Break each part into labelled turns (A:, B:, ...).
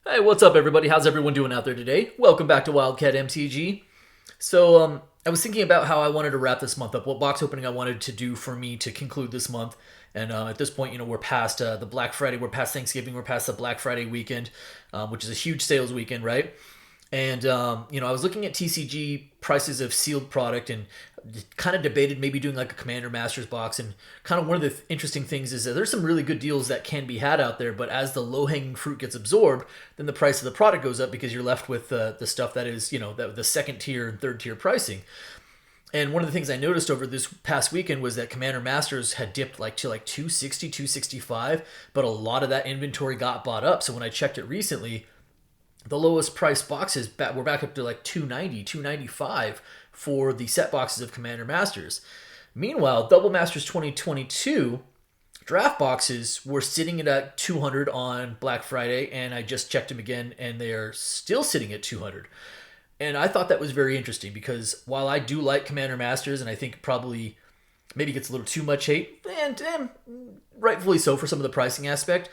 A: Hey, what's up, everybody? How's everyone doing out there today? Welcome back to Wildcat MTG. I was thinking about how I wanted to wrap this month up, what box opening I wanted to do for me to conclude this month. And at this point, we're past the Black Friday, we're past Thanksgiving, we're past the Black Friday weekend, which is a huge sales weekend, right? And I was looking at TCG prices of sealed product and kind of debated maybe doing like a Commander Masters box. And kind of one of the interesting things is that there's some really good deals that can be had out there, but as the low hanging fruit gets absorbed, then the price of the product goes up because you're left with the stuff that is the second tier and third tier pricing. And one of the things I noticed over this past weekend was that Commander Masters had dipped to 260, 265, but a lot of that inventory got bought up. So when I checked it recently, the lowest price boxes we're back up to like 290, 295 for the set boxes of Commander Masters. Meanwhile, Double Masters 2022 draft boxes were sitting at 200 on Black Friday, and I just checked them again, and they are still sitting at 200. And I thought that was very interesting because while I do like Commander Masters, and I think probably maybe gets a little too much hate, and rightfully so for some of the pricing aspect,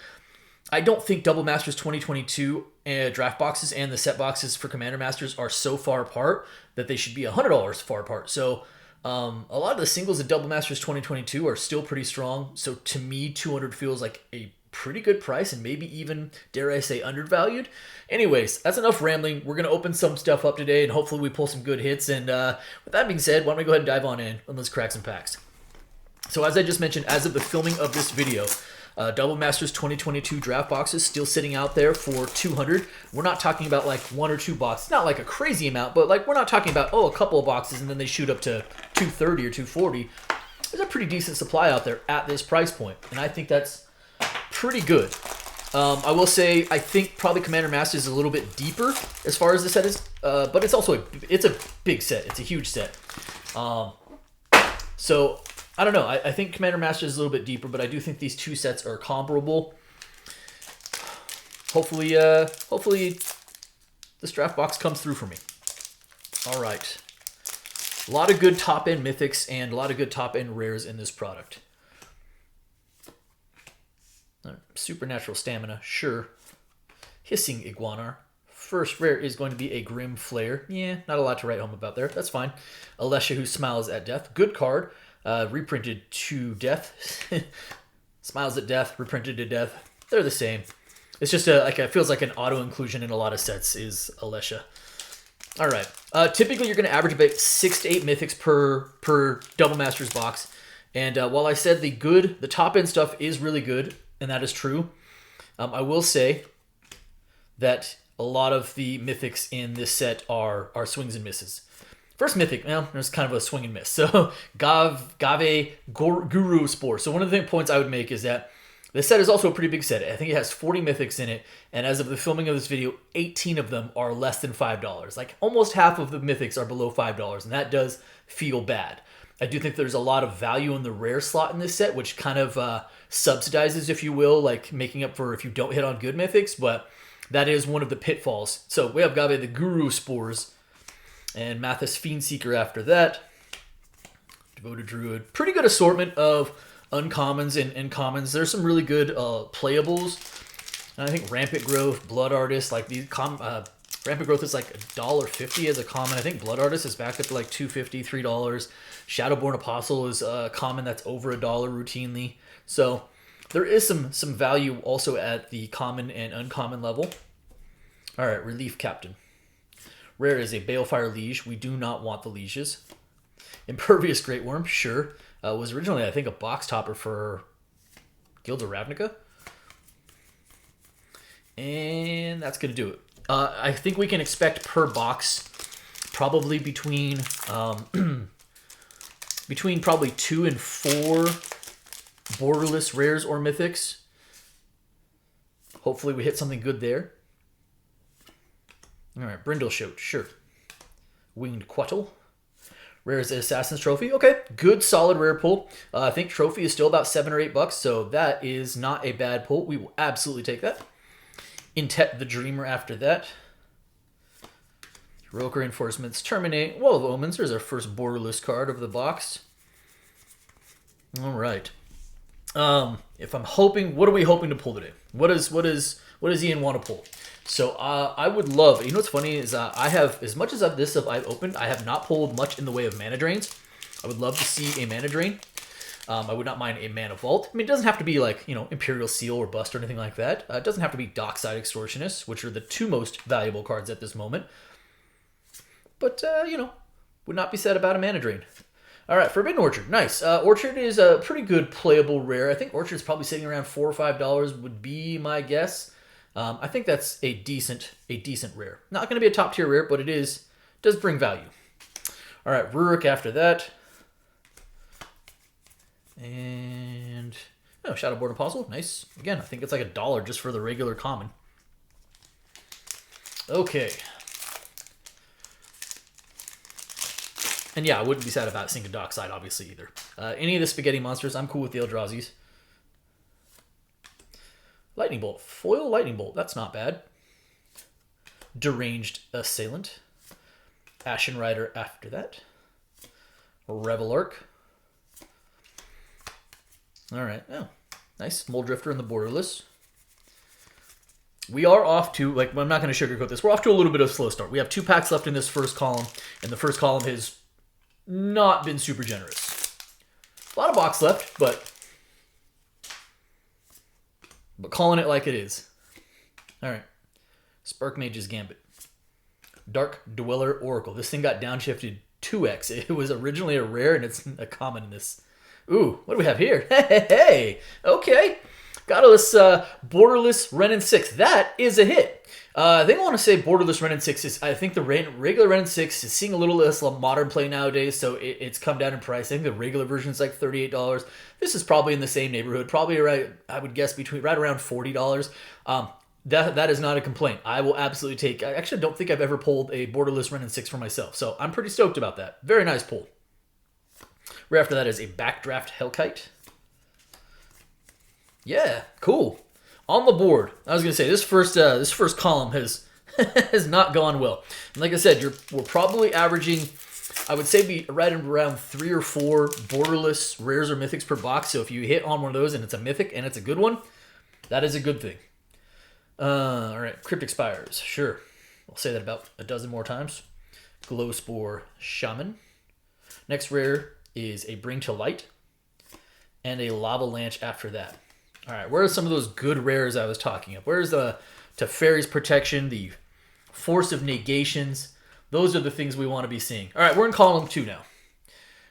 A: I don't think Double Masters 2022 draft boxes and the set boxes for Commander Masters are so far apart that they should be $100 far apart. So a lot of the singles in Double Masters 2022 are still pretty strong. So to me, 200 feels like a pretty good price and maybe even, dare I say, undervalued. Anyways, that's enough rambling. We're going to open some stuff up today and hopefully we pull some good hits. And with that being said, why don't we go ahead and dive on in and let's crack some packs. So as I just mentioned, as of the filming of this video, Double Masters 2022 draft boxes still sitting out there for 200. We're not talking about like one or two boxes, not like a crazy amount, but like we're not talking about a couple of boxes and then they shoot up to 230 or 240. There's a pretty decent supply out there at this price point, and I think that's pretty good. I will say I think probably Commander Masters is a little bit deeper as far as the set is, but it's also it's a big set. It's a huge set. So I don't know. I think Commander Masters is a little bit deeper, but I do think these two sets are comparable. Hopefully this draft box comes through for me. All right. A lot of good top-end mythics and a lot of good top-end rares in this product. Supernatural Stamina, sure. Hissing Iguanar. First rare is going to be a Grim Flare. Yeah, not a lot to write home about there. That's fine. Alesha, who smiles at death. Good card. Reprinted to death. Smiles at death, reprinted to death. They're the same. It's just it feels like an auto inclusion in a lot of sets is Alesha. All right. Typically, you're going to average about 6 to 8 mythics per Double Masters box. And while I said the top end stuff is really good, and that is true, I will say that a lot of the mythics in this set are swings and misses. First mythic, there's kind of a swing and miss. So Gave Guru Spore. So one of the points I would make is that this set is also a pretty big set. I think it has 40 mythics in it, and as of the filming of this video, 18 of them are less than $5. Like almost half of the mythics are below $5, and that does feel bad. I do think there's a lot of value in the rare slot in this set, which kind of subsidizes, if you will, like making up for if you don't hit on good mythics, but that is one of the pitfalls. So we have Gave the Guru Spores, and Mathis Fiendseeker after that. Devoted Druid. Pretty good assortment of uncommons and commons. There's some really good playables. And I think Rampant Growth, Blood Artist, like these Rampant Growth is like $1.50 as a common. I think Blood Artist is back up to like $2.50, $3. Shadowborn Apostle is a common that's over $1 routinely. So there is some value also at the common and uncommon level. All right, Relief Captain. Rare is a Balefire Liege. We do not want the Lieges. Impervious Great Worm, sure. Was originally, I think, a box topper for Guilds of Ravnica. And that's going to do it. I think we can expect per box probably between probably 2 and 4 borderless rares or mythics. Hopefully we hit something good there. All right, Brindleshote, sure. Winged Quattle. Rare is Assassin's Trophy. Okay, good solid rare pull. I think Trophy is still about $7 or $8, so that is not a bad pull. We will absolutely take that. Intet the Dreamer after that. Heroic Reinforcements, Terminate. Wall of Omens, there's our first borderless card of the box. All right. If I'm hoping, what are we hoping to pull today? What is What does Ian want to pull? So I would love, you know what's funny is I have, as much as this stuff I've opened, I have not pulled much in the way of mana drains. I would love to see a mana drain. I would not mind a mana vault. I mean, it doesn't have to be like, you know, Imperial Seal or Bust or anything like that. It doesn't have to be Dockside Extortionist, which are the two most valuable cards at this moment. But, you know, would not be said about a mana drain. All right, Forbidden Orchard, nice. Orchard is a pretty good playable rare. I think Orchard's probably sitting around $4 or $5 would be my guess. I think that's a decent rare. Not going to be a top tier rare, but it does bring value. All right, Rurik after that. And Shadowborn Apostle, nice. Again, I think it's like $1 just for the regular common. Okay. And yeah, I wouldn't be sad about seeing a Dockside, obviously, either. Any of the Spaghetti Monsters, I'm cool with the Eldrazi's. Lightning Bolt. Foil Lightning Bolt, that's not bad. Deranged Assailant. Ashen Rider after that. Revel Arc. All right, oh, nice. Mold Drifter in the Borderless. We are off to, like, I'm not going to sugarcoat this. We're off to a little bit of a slow start. We have 2 packs left in this first column, and the first column has not been super generous. A lot of box left, but calling it like it is. All right. Spark Mage's Gambit. Dark Dweller Oracle. This thing got downshifted 2x. It was originally a rare, and it's a common in this. Ooh, what do we have here? Hey, okay. Got us Borderless Renin 6. That is a hit. I think I want to say Borderless Renin 6 is, I think the regular Renin 6 is seeing a little less modern play nowadays, so it's come down in price. I think the regular version is like $38. This is probably in the same neighborhood, probably right, I would guess right around $40. That is not a complaint. I will absolutely take, I actually don't think I've ever pulled a Borderless Renin 6 for myself, so I'm pretty stoked about that. Very nice pull. Right after that is a Backdraft Hellkite. Yeah, cool. On the board, I was gonna say this first column has has not gone well. And like I said, we're probably averaging, I would say, be right around 3 or 4 borderless rares or mythics per box. So if you hit on one of those and it's a mythic and it's a good one, that is a good thing. All right, Cryptic Spires, sure. I'll say that about a dozen more times. Glowspore Shaman. Next rare is a Bring to Light and a Lava Lanch after that. All right, where are some of those good rares I was talking of? Where's the Teferi's Protection, the Force of Negations? Those are the things we want to be seeing. All right, we're in column 2 now.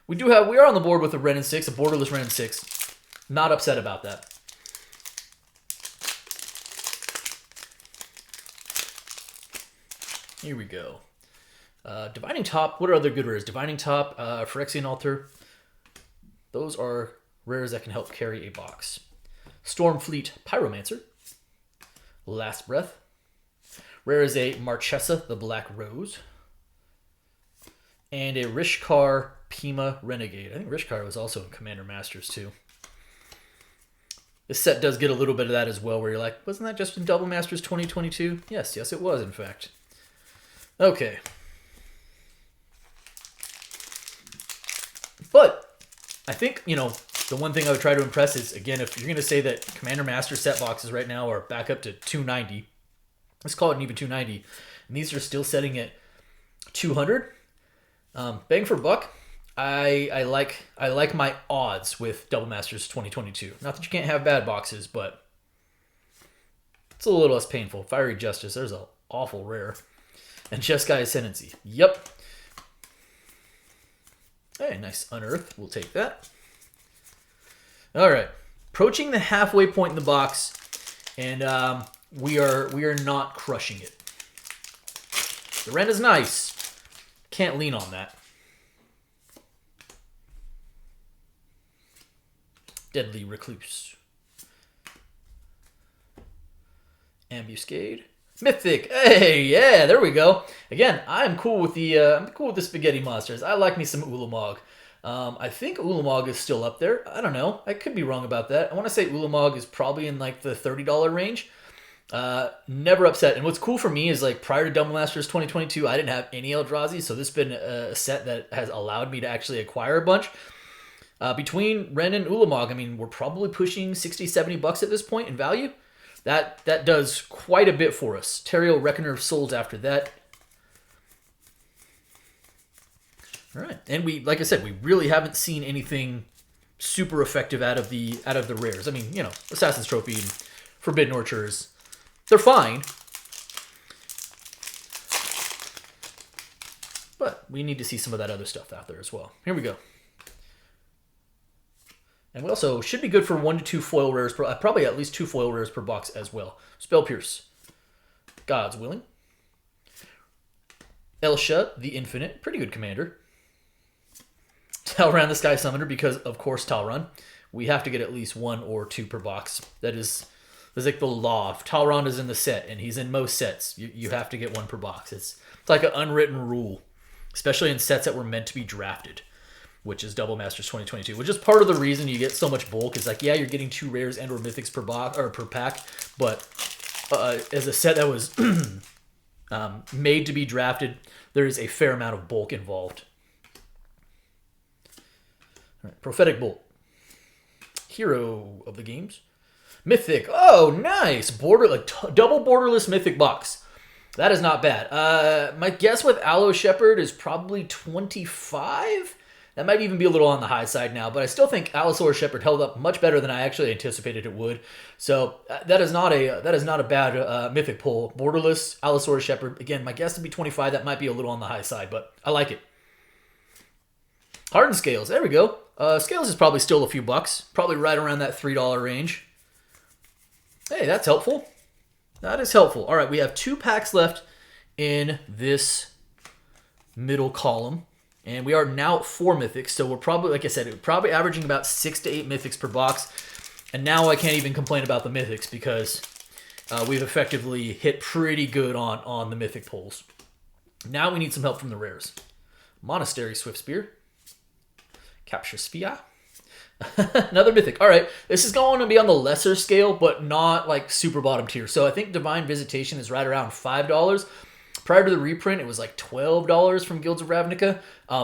A: We are on the board with a Renin 6, a Borderless Renin 6. Not upset about that. Here we go. Divining Top. What are other good rares? Divining Top, Phyrexian Altar. Those are rares that can help carry a box. Stormfleet Pyromancer. Last Breath. Rare is a Marchesa the Black Rose. And a Rishkar Pima Renegade. I think Rishkar was also in Commander Masters too. This set does get a little bit of that as well, where you're like, wasn't that just in Double Masters 2022? Yes, it was, in fact. Okay. But I think, the one thing I would try to impress is, again, if you're going to say that Commander Master set boxes right now are back up to $290, let's call it an even $290, and these are still setting at $200, bang for buck. I like my odds with Double Masters 2022. Not that you can't have bad boxes, but it's a little less painful. Fiery Justice, there's an awful rare. And Jeskai Ascendancy. Yep. Hey, nice Unearth. We'll take that. All right. Approaching the halfway point in the box, and we are not crushing it. The Ren is nice. Can't lean on that. Deadly Recluse. Ambuscade. Mythic. Hey, yeah, there we go. Again, I'm cool with the Spaghetti Monsters. I like me some Ulamog. I think Ulamog is still up there. I don't know. I could be wrong about that. I want to say Ulamog is probably in like the $30 range. Never upset. And what's cool for me is, like, prior to Double Masters 2022, I didn't have any Eldrazi, so this has been a set that has allowed me to actually acquire a bunch. Between Ren and Ulamog, I mean, we're probably pushing $60-$70 at this point in value. That does quite a bit for us. Teriel, Reckoner of Souls after that. All right, and we, like I said, we really haven't seen anything super effective out of the rares. I mean, you know, Assassin's Trophy and Forbidden Orchards, they're fine, but we need to see some of that other stuff out there as well. Here we go. And we also should be good for 1 to 2 foil rares, probably at least 2 foil rares per box as well. Spell Pierce, God's Willing, Elsha, the Infinite, pretty good commander. Talran, the Sky Summoner, because of course Talran. We have to get at least 1 or 2 per box. That's like the law. If Talran is in the set, and he's in most sets, you have to get 1 per box. It's like an unwritten rule, especially in sets that were meant to be drafted, which is Double Masters 2022, which is part of the reason you get so much bulk. Is like, yeah, you're getting 2 rares and or mythics per box or per pack, but as a set that was made to be drafted, there is a fair amount of bulk involved. All right, Prophetic Bolt, hero of the games, Mythic. Oh, nice double borderless Mythic box. That is not bad. My guess with Aloe Shepherd is probably 25. That might even be a little on the high side now, but I still think Allosaur Shepherd held up much better than I actually anticipated it would. So that is not a bad mythic pull. Borderless Allosaur Shepherd. Again, my guess to be 25. That might be a little on the high side, but I like it. Hardened Scales. There we go. Scales is probably still a few bucks. Probably right around that $3 range. Hey, that's helpful. That is helpful. All right, we have 2 packs left in this middle column. And we are now at 4 mythics, so we're probably, like I said, we're probably averaging about 6 to 8 mythics per box. And now I can't even complain about the mythics because we've effectively hit pretty good on the mythic pulls. Now we need some help from the rares. Monastery Swiftspear. Capture Spia. Another mythic. All right, this is going to be on the lesser scale, but not like super bottom tier. So I think Divine Visitation is right around $5. Prior to the reprint, it was like $12 from Guilds of Ravnica.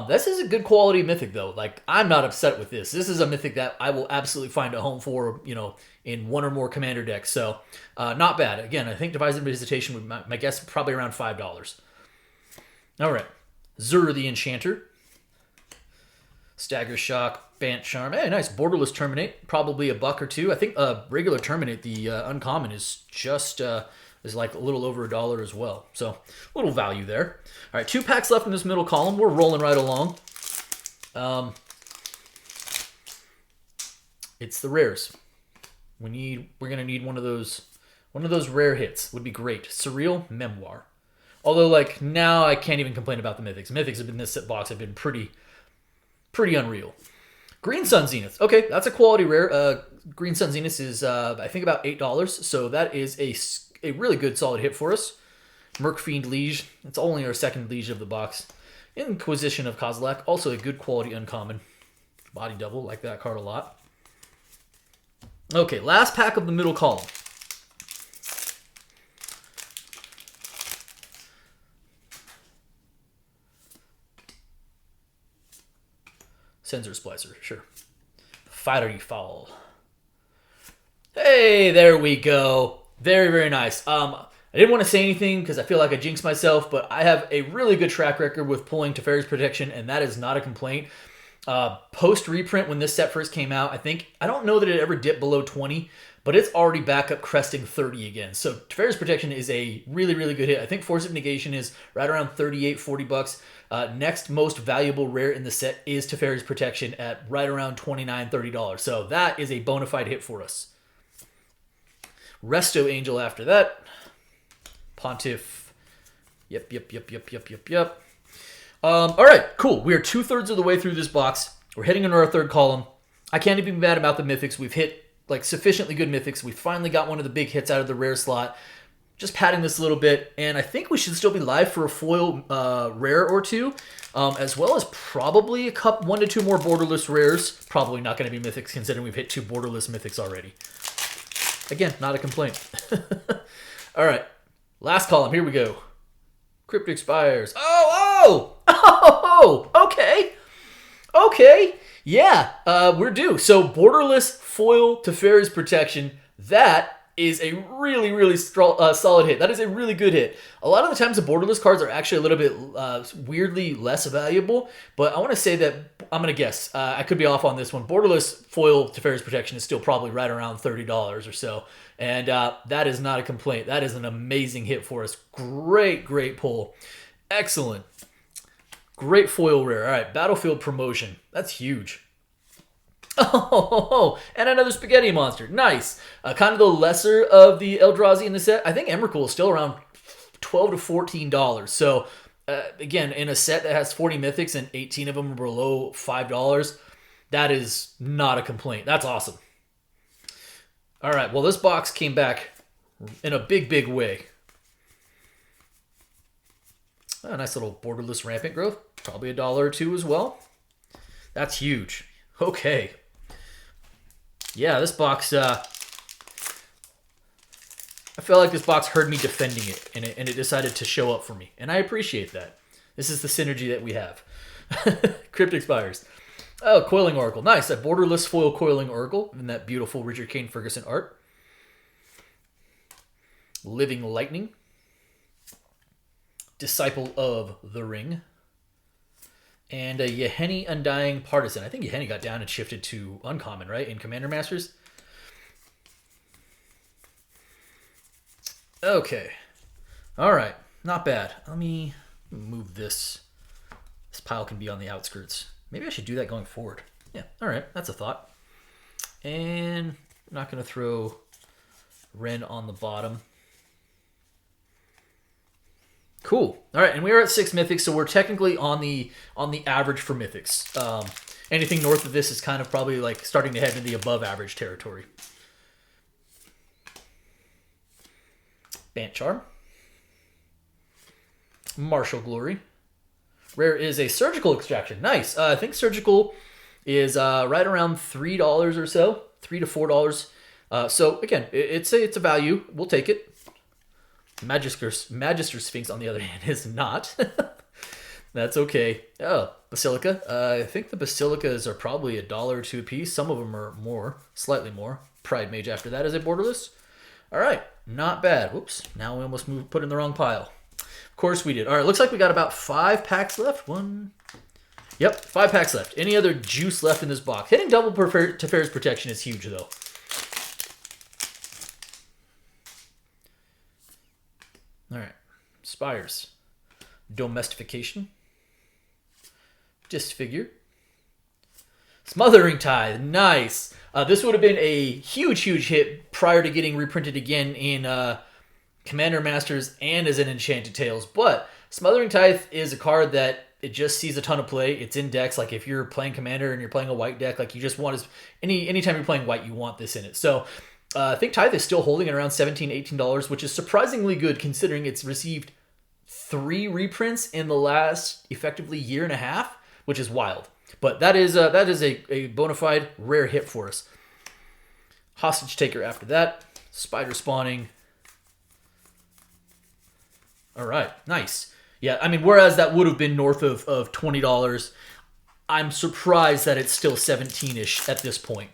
A: This is a good quality mythic, though. Like, I'm not upset with this. This is a mythic that I will absolutely find a home for, you know, in 1 or more commander decks. So, not bad. Again, I think Divine Visitation would, my guess, probably around $5. All right. Zur the Enchanter. Stagger Shock, Bant Charm. Hey, nice. Borderless Terminate. Probably $1 or $2. I think regular Terminate, the uncommon, is just... is like a little over $1 as well. So, a little value there. All right, 2 packs left in this middle column. We're rolling right along. It's the rares. We're gonna need one of those rare hits. Would be great. Surreal Memoir. Although, like, now I can't even complain about the mythics. Mythics have been in this box have been pretty unreal. Green Sun Zenith. Okay, that's a quality rare. Green Sun Zenith is I think about $8. So that is a really good solid hit for us. Merc Fiend Liege. It's only our 2nd Liege of the box. Inquisition of Kozilek. Also a good quality uncommon. Body Double. Like that card a lot. Okay, last pack of the middle column. Sensor Splicer. Sure. Fiery Fowl. Hey, there we go. Very, very nice. I didn't want to say anything because I feel like I jinxed myself, but I have a really good track record with pulling Teferi's Protection, and that is not a complaint. Post-reprint, when this set first came out, I don't know that it ever dipped below 20, but it's already back up cresting 30 again. So Teferi's Protection is a really, really good hit. I think Force of Negation is right around 38, 40 bucks. Next most valuable rare in the set is Teferi's Protection at right around $29, $30. So that is a bona fide hit for us. Resto Angel after that. Pontiff. Yep. All right, cool. We are 2/3 of the way through this box. We're heading into our 3rd column. I can't even be mad about the mythics. We've hit like sufficiently good mythics. We finally got one of the big hits out of the rare slot. Just padding this a little bit, and I think we should still be live for a foil rare or 2, as well as probably 1 to 2 more borderless rares. Probably not going to be mythics, considering we've hit 2 borderless mythics already. Again, not a complaint. All right, last column. Here we go. Cryptic Spires. Okay. Yeah, we're due. So borderless foil Teferi's Protection. That is a really, really solid hit. That is a really good hit. A lot of the times the borderless cards are actually a little bit weirdly less valuable, but I want to say that, I'm going to guess, I could be off on this one. Borderless foil Teferi's Protection is still probably right around $30 or so, and that is not a complaint. That is an amazing hit for us. Great, great pull. Excellent. Great foil rare. All right, Battlefield Promotion. That's huge. Oh, and another spaghetti monster. Nice. Kind of the lesser of the Eldrazi in the set. I think Emrakul is still around $12 to $14. So, again, in a set that has 40 mythics and 18 of them are below $5, that is not a complaint. That's awesome. All right, well, this box came back in a big, big way. A nice little borderless rampant growth. Probably $1 or $2 as well. That's huge. Okay. Yeah, this box, I feel like this box heard me defending it and it decided to show up for me. And I appreciate that. This is the synergy that we have. Cryptic Spires. Oh, Coiling Oracle. Nice. A borderless foil Coiling Oracle in that beautiful Richard Kane Ferguson art. Living Lightning. Disciple of the Ring. And a Yeheni Undying Partisan. I think Yeheni got down and shifted to uncommon, right? In Commander Masters. Okay. All right. Not bad. Let me move this. This pile can be on the outskirts. Maybe I should do that going forward. Yeah. All right. That's a thought. And I'm not going to throw Ren on the bottom. Cool. All right, and we are at 6 mythics, so we're technically on the average for mythics. Anything north of this is kind of probably like starting to head into the above average territory. Bant Charm. Martial Glory. Rare is a Surgical Extraction. Nice. I think Surgical is right around $3 or so, $3 to $4. So again, it's a value. We'll take it. Magister Sphinx, on the other hand, is not. That's okay. Oh, Basilica. I think the Basilicas are probably $1 or $2 a piece. Some of them are more, slightly more. Pride Mage after that is a borderless. All right, not bad. Whoops, now we almost put in the wrong pile. Of course we did. All right, looks like we got about 5 packs left. Yep, 5 packs left. Any other juice left in this box? Hitting double Teferi's Protection is huge, though. All right, Spires. Domestication. Disfigure. Smothering Tithe. Nice. This would have been a huge, huge hit prior to getting reprinted again in Commander Masters and as an Enchanted Tales. But Smothering Tithe is a card that it just sees a ton of play. It's in decks. Like if you're playing Commander and you're playing a white deck, like you just want anytime you're playing white, you want this in it. So I think Tithe is still holding at around $17, $18, which is surprisingly good considering it's received 3 reprints in the last effectively year and a half, which is wild. But that is a bona fide rare hit for us. Hostage Taker after that. Spider Spawning. All right, nice. Yeah, I mean, whereas that would have been north of $20, I'm surprised that it's still 17-ish at this point.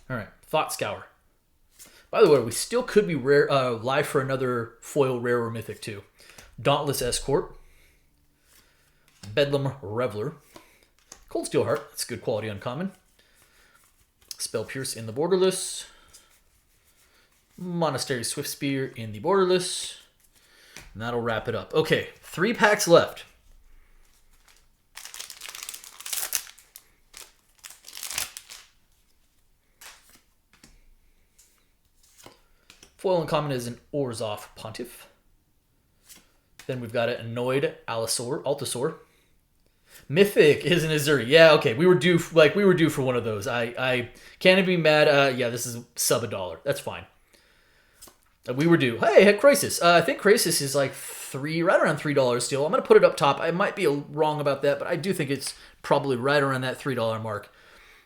A: All right, Thought Scour. By the way, we still could be live for another foil rare or mythic too. Dauntless Escort. Bedlam Reveler. Cold Steel Heart. That's good quality uncommon. Spell Pierce in the borderless. Monastery Swift Spear in the borderless. And that'll wrap it up. Okay, 3 packs left. Foil uncommon is an Orzhov Pontiff. Then we've got an Annoyed Altasaur. Mythic is an Azuri. Yeah, okay. We were due for one of those. I can't be mad. Yeah, this is sub $1. That's fine. We were due. Hey, Crisis. I think Crisis is like right around $3 still. I'm gonna put it up top. I might be wrong about that, but I do think it's probably right around that $3 mark.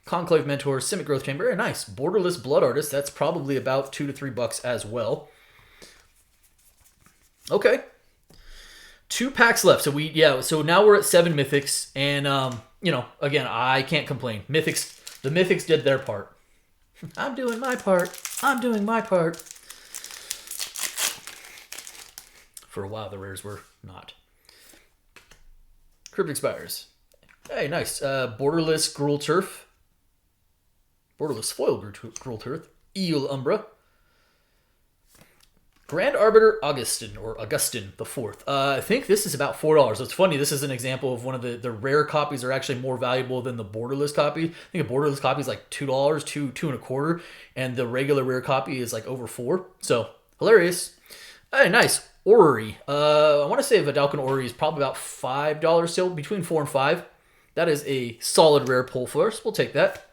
A: Conclave Mentor, Simic Growth Chamber, very nice. Borderless Blood Artist, that's probably about $2 to $3 as well. Okay. 2 packs left. So now we're at 7 mythics, and again, I can't complain. The Mythics did their part. I'm doing my part. I'm doing my part. For a while, the rares were not. Cryptic Spires. Hey, nice. Borderless Gruul Turf. Borderless Foil Gruul Turf. Eel Umbra. Grand Arbiter Augustin the Fourth. I think this is about $4. It's funny, this is an example of one of the rare copies are actually more valuable than the borderless copy. I think a borderless copy is like $2, two and a quarter, and the regular rare copy is like over $4. So hilarious. Hey, nice. Orrery. I want to say Vidalcan Orrery is probably about $5 still, between $4 and $5. That is a solid rare pull for us. We'll take that.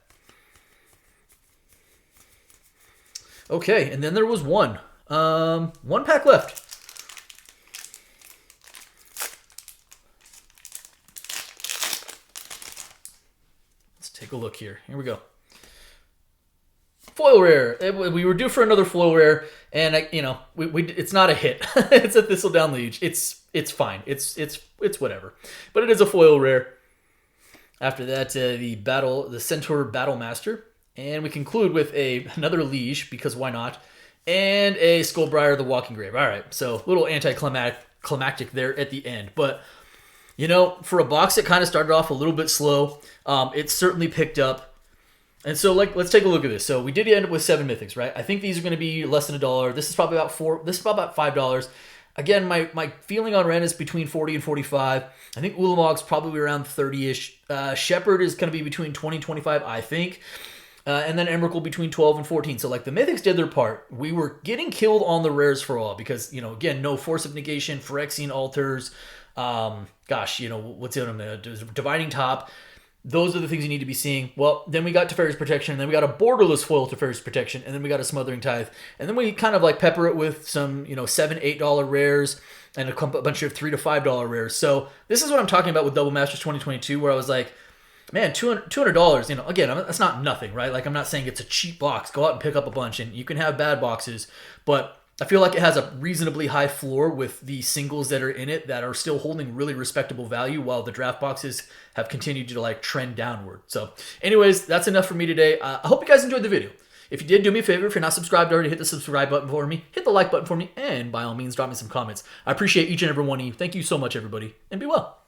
A: Okay, and then there was one. One pack left. Let's take a look here. Here we go. Foil rare. We were due for another foil rare, and it's not a hit. It's a Thistledown Liege. It's fine. It's whatever. But it is a foil rare. After that, the Centaur Battlemaster, and we conclude with another Liege, because why not? And a Skullbriar the Walking Grave. All right, so little anticlimactic there at the end, but for a box that kind of started off a little bit slow, it certainly picked up. And so, let's take a look at this. So we did end up with 7 Mythics, right? I think these are going to be less than $1. This is probably about $4. This is probably about $5. Again, my feeling on Ren is between 40 and 45. I think Ulamog's probably around 30-ish. Shepherd is going to be between 20 and 25, I think. And then Emrakul between 12 and 14. So, the Mythics did their part. We were getting killed on the rares for all because, again, no Force of Negation, Phyrexian Altars, what's in them? Dividing Top. Those are the things you need to be seeing. Well, then we got Teferi's Protection, and then we got a borderless foil Teferi's Protection, and then we got a Smothering Tithe. And then we kind of pepper it with some, $7, $8 rares and a bunch of $3 to $5 rares. So this is what I'm talking about with Double Masters 2022, where I was like, man, $200, again, that's not nothing, right? I'm not saying it's a cheap box. Go out and pick up a bunch, and you can have bad boxes, but I feel like it has a reasonably high floor with the singles that are in it that are still holding really respectable value, while the draft boxes have continued to trend downward. So anyways, that's enough for me today. I hope you guys enjoyed the video. If you did, do me a favor. If you're not subscribed already, hit the subscribe button for me, hit the like button for me, and by all means, drop me some comments. I appreciate each and every one of you. Thank you so much, everybody, and be well.